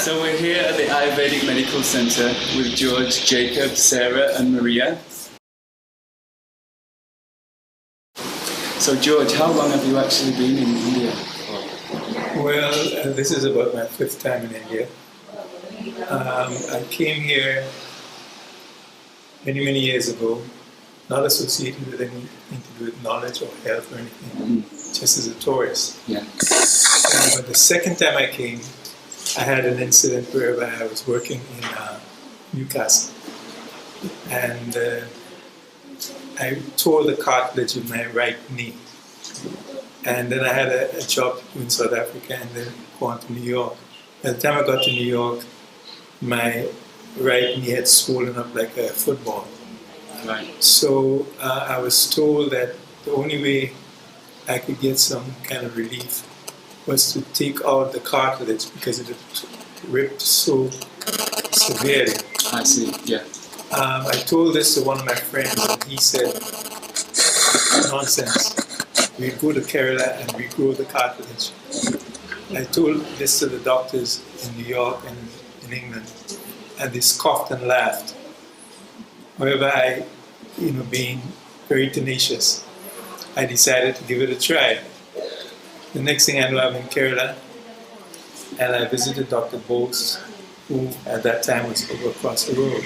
So we're here at the Ayurvedic Medical Centre with George, Jacob, Sarah and Maria. So George, how long have you actually been in India? Well, this is about my 5th time in India. I came here many years ago, not associated with anything to do with knowledge or health or anything, just as a tourist. Yeah. But the second time I came, I had an incident whereby I was working in Newcastle, and I tore the cartilage in my right knee. And then I had a job in South Africa and then gone to New York. By the time I got to New York, my right knee had swollen up like a football. Right. So I was told that the only way I could get some kind of relief was to take out the cartilage because it had ripped so severely. I see, yeah. I told this to one of my friends and he said, nonsense. We go to Kerala and we grow the cartilage. I told this to the doctors in New York and in England, and they scoffed and laughed. However, I, being very tenacious, I decided to give it a try. The next thing I know, I'm in Kerala, and I visited Dr. Bose, who at that time was over across the road.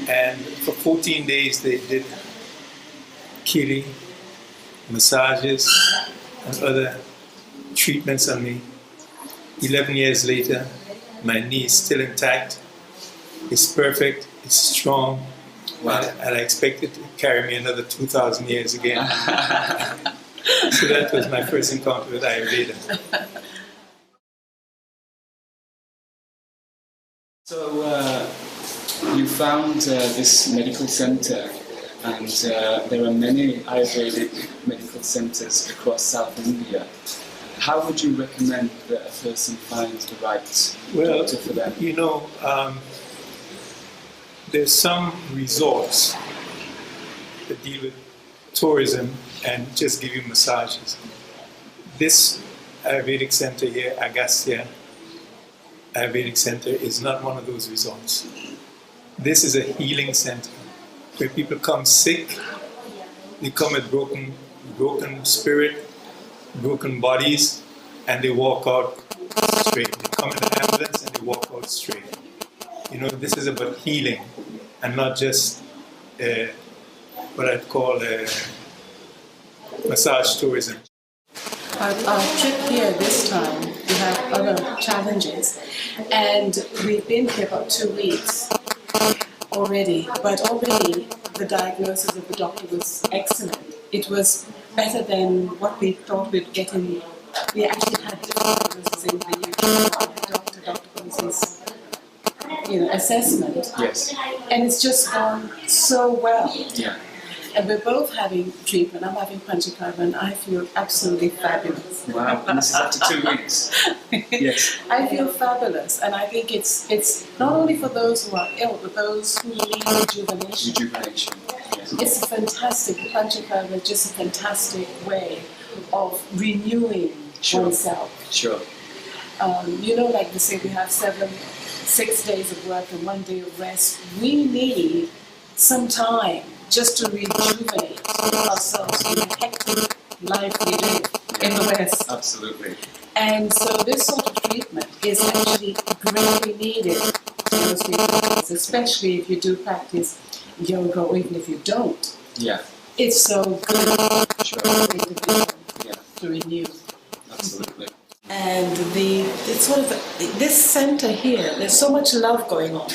And for 14 days, they did killing, massages, and other treatments on me. 11 years later, my knee is still intact. It's perfect, it's strong, wow. and I expect it to carry me another 2,000 years again. So that was my first encounter with Ayurveda. So you found this medical centre, and there are many Ayurvedic medical centres across South India. How would you recommend that a person finds the right doctor for them? There's some resorts that deal with tourism and just give you massages. This Ayurvedic Centre here, Agasthya Ayurvedic Centre, is not one of those resorts. This is a healing centre where people come sick, they come with broken spirit, broken bodies, and they walk out straight. They come in an ambulance and they walk out straight. This is about healing and not just what I'd call massage tourism. Our trip here this time, we have other challenges, and we've been here about 2 weeks already, but already the diagnosis of the doctor was excellent. It was better than what we thought we'd get in. We actually had different diagnoses in the UK. Dr. Bose's assessment. Yes. And it's just gone so well. Yeah. And we're both having treatment. I'm having Panchakarma and I feel absolutely fabulous. Wow, and this is after 2 weeks. Yes. I feel fabulous, and I think it's not only for those who are ill, but those who need rejuvenation. Rejuvenation, yes. It's a fantastic, Panchakarma is just a fantastic way of renewing oneself. Sure. Like they say, we have 6 days of work and 1 day of rest. We need some time just to rejuvenate ourselves in the hectic life we live in the West. Absolutely. And so this sort of treatment is actually greatly needed to those people, especially if you do practice yoga or even if you don't. Yeah. It's so good for the individual to renew. Absolutely. And this center here, there's so much love going on.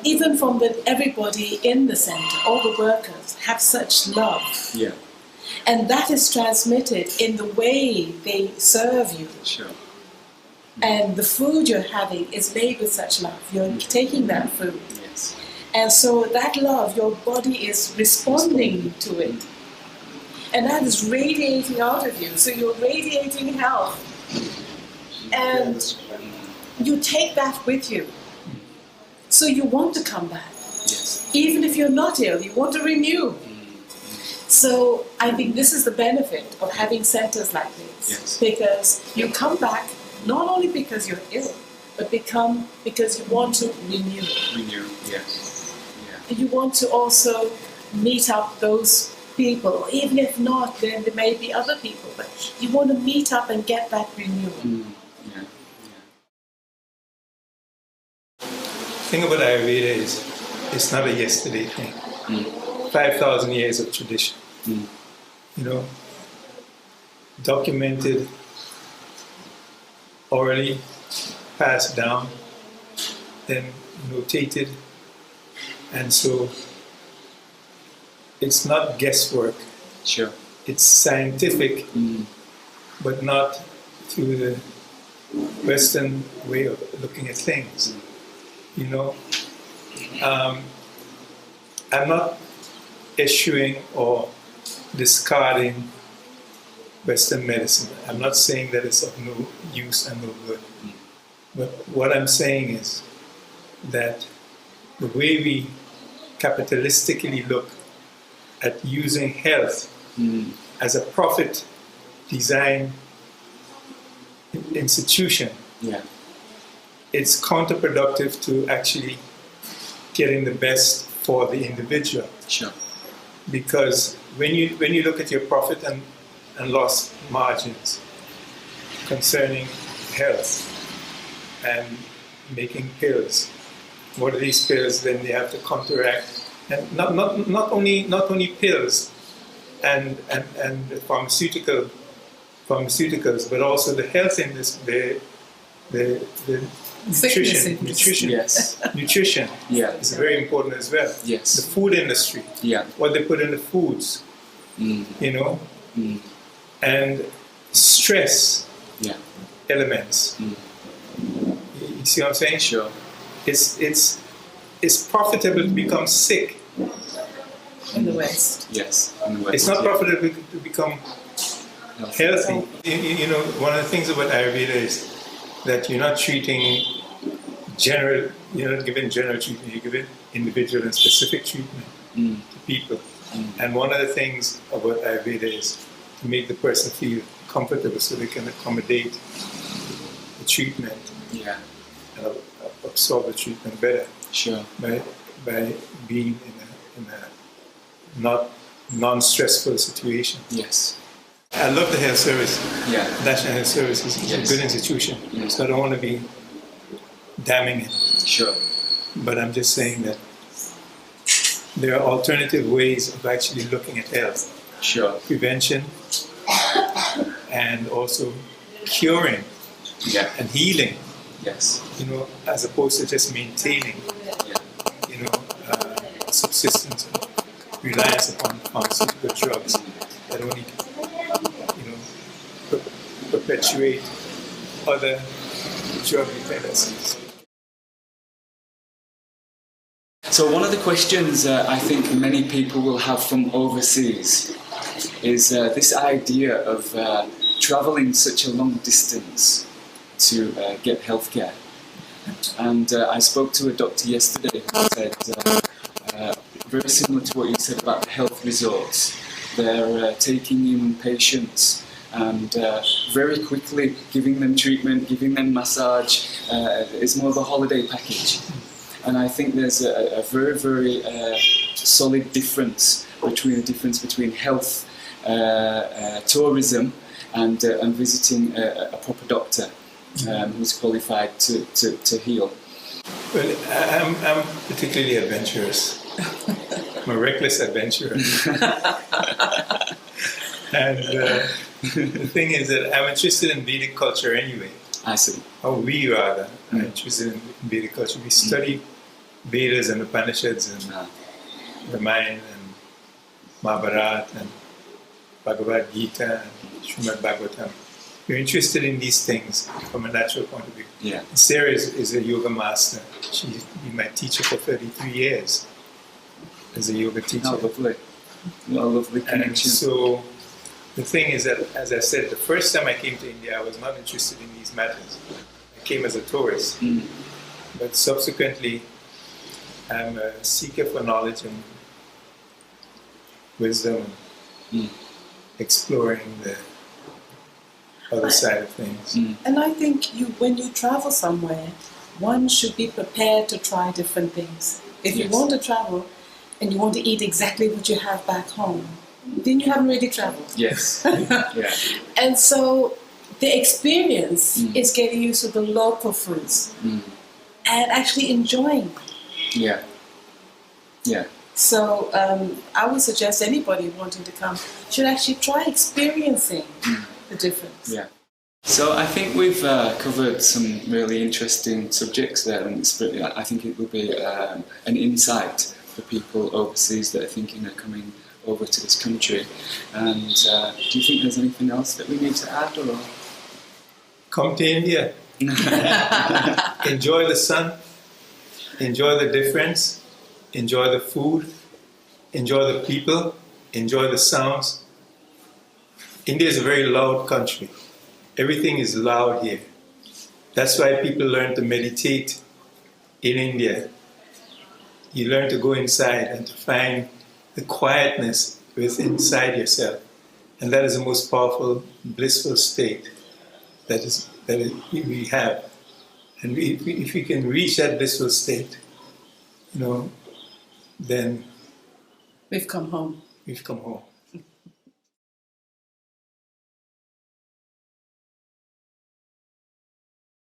Even from everybody in the center, all the workers have such love. Yeah. And that is transmitted in the way they serve you. Sure. And the food you're having is made with such love. You're taking that food. Yes. And so that love, your body is responding to it. And that is radiating out of you. So you're radiating health. And you take that with you. So you want to come back. Yes. Even if you're not ill, you want to renew. So I think this is the benefit of having centers like this. Yes. Because you come back not only because you're ill, but because you want to renew. Renew, yes. Yeah. You want to also meet up those people, even if not, then there may be other people, but you want to meet up and get that renewal. Yeah. The thing about Ayurveda is it's not a yesterday thing. 5,000 years of tradition. You know, documented, orally, passed down, then notated, and so it's not guesswork. Sure. It's scientific, but not through the Western way of looking at things. You know, I'm not eschewing or discarding Western medicine. I'm not saying that it's of no use and no good. But what I'm saying is that the way we capitalistically look at using health as a profit design institution, it's counterproductive to actually getting the best for the individual. Sure. Because when you look at your profit and loss margins concerning health and making pills, what are these pills? Then they have to counteract, and not only pills and pharmaceuticals, but also the health industry, the nutrition. Yes. Nutrition is very important as well. Yes. The food industry. Yeah. What they put in the foods. You know. And stress elements. You see what I'm saying? Sure. It's profitable to become sick. In the West. Yes. In the West. It's not profitable to become healthy. You know, one of the things about Ayurveda is that you're not treating general, you're not giving general treatment, you're giving individual and specific treatment to people. And one of the things about Ayurveda is to make the person feel comfortable so they can accommodate the treatment and absorb the treatment better. Sure. By being in a not non-stressful situation. Yes. I love the health service. Yeah. National Health Service is a good institution, so I don't want to be damning it. Sure. But I'm just saying that there are alternative ways of actually looking at health. Sure. Prevention and also curing and healing. Yes. You know, as opposed to just maintaining, you know, subsistence and reliance upon pharmaceutical drugs that only, you know, perpetuate other drug dependencies. So one of the questions I think many people will have from overseas is this idea of travelling such a long distance to get healthcare. And I spoke to a doctor yesterday who said, very similar to what you said about the health resorts, they're taking in patients and very quickly giving them treatment, giving them massage. It's more of a holiday package. And I think there's a very, very solid difference between health, tourism, and visiting a proper doctor who's qualified to heal. Well, I'm particularly adventurous. I'm a reckless adventurer. And the thing is that I'm interested in Vedic culture anyway. I see. Or we rather are interested in Vedic culture. We study Vedas and Upanishads and Ramayana and Mahabharata and Bhagavad Gita and Srimad Bhagavatam. We're interested in these things from a natural point of view. Yeah. Sarah is a yoga master. She's been my teacher for 33 years as a yoga teacher. Oh, lovely. What a lovely connection. And so the thing is that, as I said, the first time I came to India, I was not interested in these matters. I came as a tourist. But subsequently, I'm a seeker for knowledge and wisdom, and exploring the other side of things. And I think when you travel somewhere, one should be prepared to try different things. If you want to travel and you want to eat exactly what you have back home, then you haven't really traveled. Yes. Yeah. And so the experience is getting used to the local foods and actually enjoying them. Yeah. Yeah. So I would suggest anybody wanting to come should actually try experiencing the difference. Yeah. So I think we've covered some really interesting subjects there, and I think it will be an insight for people overseas that are thinking of coming over to this country. And do you think there's anything else that we need to add? Or? Come to India. Enjoy the sun. Enjoy the difference. Enjoy the food. Enjoy the people. Enjoy the sounds. India is a very loud country. Everything is loud here. That's why people learn to meditate in India. You learn to go inside and to find the quietness within inside yourself. And that is the most powerful, blissful state that we have. And if we can reach that blissful state, then we've come home. We've come home.